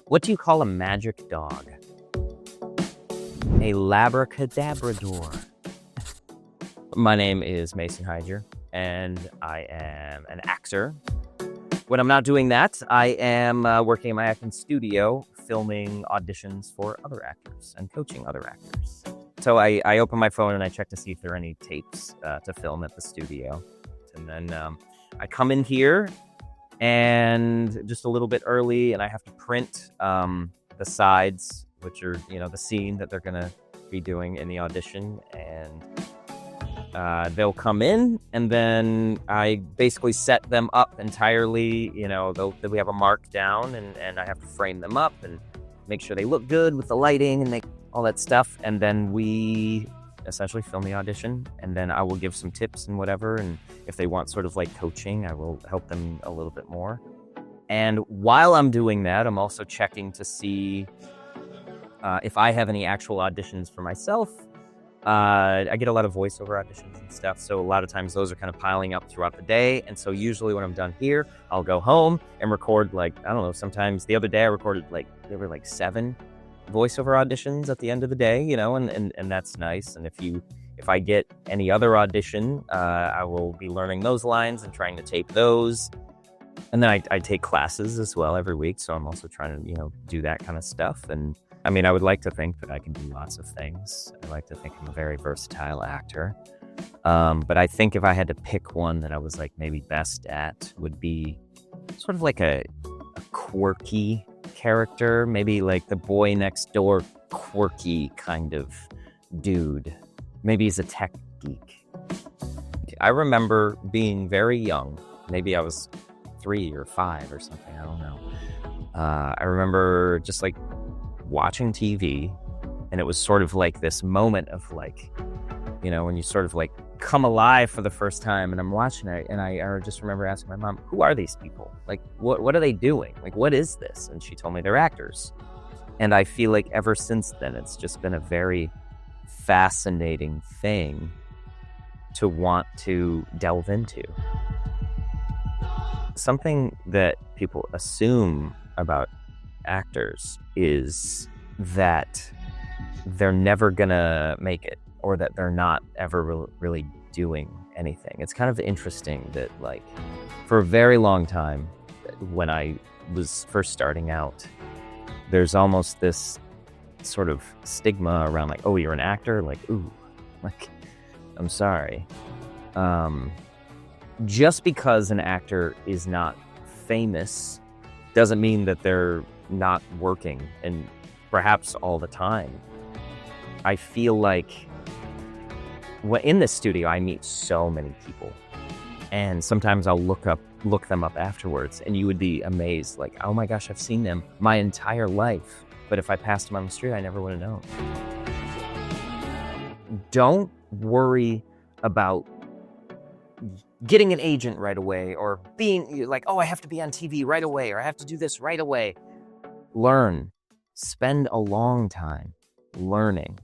What do you call a magic dog? A labracadabrador. My name is Mason Hyder, and I am an actor. When I'm not doing that, I am working in my acting studio, filming auditions for other actors and coaching other actors. So I open my phone and I check to see if there are any tapes to film at the studio. And then I come in here and just a little bit early, and I have to print the sides, which are, the scene that they're going to be doing in the audition. And they'll come in, and then I basically set them up entirely. We have a mark down, and I have to frame them up and make sure they look good with the lighting and all that stuff. And then we essentially film the audition, and then I will give some tips and whatever. And if they want sort of like coaching, I will help them a little bit more. And while I'm doing that, I'm also checking to see if I have any actual auditions for myself. I get a lot of voiceover auditions and stuff, so a lot of times those are kind of piling up throughout the day. And so usually when I'm done here, I'll go home and record, sometimes the other day I recorded there were 7 voiceover auditions at the end of the day, and that's nice. And if I get any other audition, I will be learning those lines and trying to tape those. And then I take classes as well every week, so I'm also trying to, do that kind of stuff. And I would like to think that I can do lots of things. I like to think I'm a very versatile actor. But I think if I had to pick one that I was maybe best at, would be sort of like a quirky character, maybe like the boy next door quirky kind of dude. Maybe he's a tech geek. I remember being very young. Maybe I was 3 or 5 or something. I don't know. I remember just watching TV, and it was sort of like this moment of when you sort of come alive for the first time. And I'm watching it, and I just remember asking my mom, who are these people? What are they doing? What is this? And she told me they're actors. And I feel like ever since then, it's just been a very fascinating thing to want to delve into. Something that people assume about actors is that they're never gonna make it, or that they're not ever really doing anything. It's kind of interesting that for a very long time, when I was first starting out, there's almost this sort of stigma around oh, you're an actor? I'm sorry. Just because an actor is not famous doesn't mean that they're not working, and perhaps all the time. I feel in this studio, I meet so many people, and sometimes I'll look them up afterwards, and you would be amazed, oh my gosh, I've seen them my entire life, but if I passed them on the street, I never would have known. Don't worry about getting an agent right away, or being oh, I have to be on TV right away, or I have to do this right away. Learn. Spend a long time learning.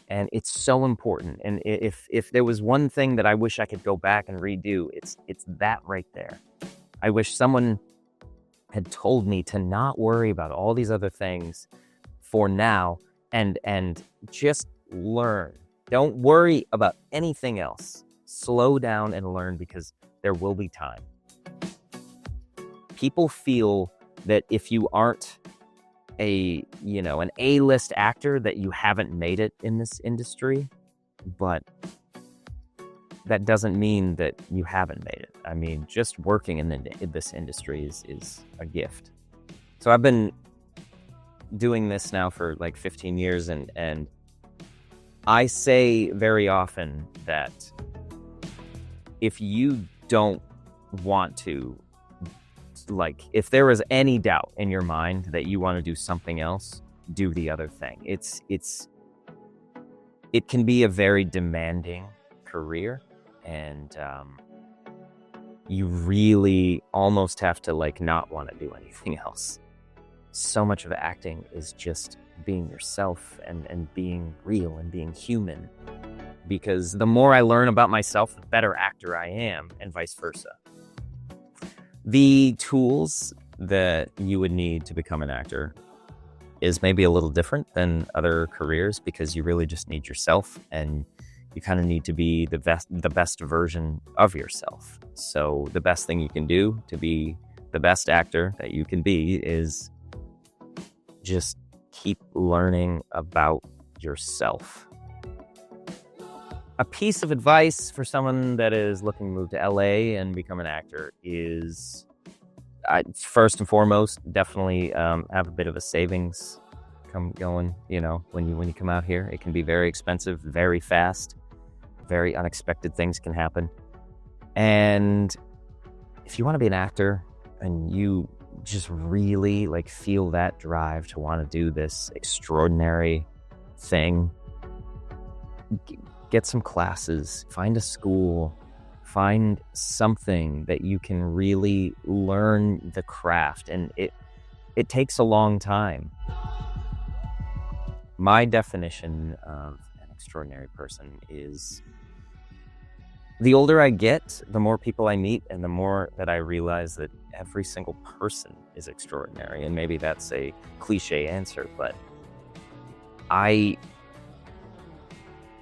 And it's so important. And if there was one thing that I wish I could go back and redo, it's that right there. I wish someone had told me to not worry about all these other things for now, and just learn. Don't worry about anything else. Slow down and learn, because there will be time. People feel that if you aren't an A-list actor, that you haven't made it in this industry, but that doesn't mean that you haven't made it. Just working in this industry is a gift. So I've been doing this now for 15 years, and I say very often that if you don't want to, if there is any doubt in your mind that you want to do something else, do the other thing. It can be a very demanding career, and you really almost have to not want to do anything else. So much of acting is just being yourself and being real and being human. Because the more I learn about myself, the better actor I am, and vice versa. The tools that you would need to become an actor is maybe a little different than other careers because you really just need yourself, and you kind of need to be the best version of yourself. So the best thing you can do to be the best actor that you can be is just keep learning about yourself. A piece of advice for someone that is looking to move to LA and become an actor is, first and foremost, definitely have a bit of a savings going. When you come out here, it can be very expensive, very fast, very unexpected things can happen. And if you want to be an actor and you just really feel that drive to want to do this extraordinary thing, get some classes, find a school, find something that you can really learn the craft. And it takes a long time. My definition of an extraordinary person is, the older I get, the more people I meet, and the more that I realize that every single person is extraordinary. And maybe that's a cliche answer, but I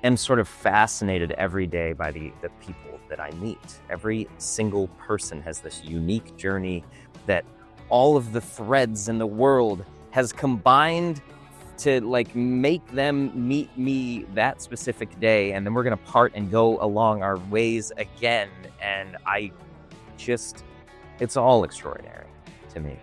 am sort of fascinated every day by the people that I meet. Every single person has this unique journey that all of the threads in the world has combined to make them meet me that specific day, and then we're gonna part and go along our ways again. And it's all extraordinary to me.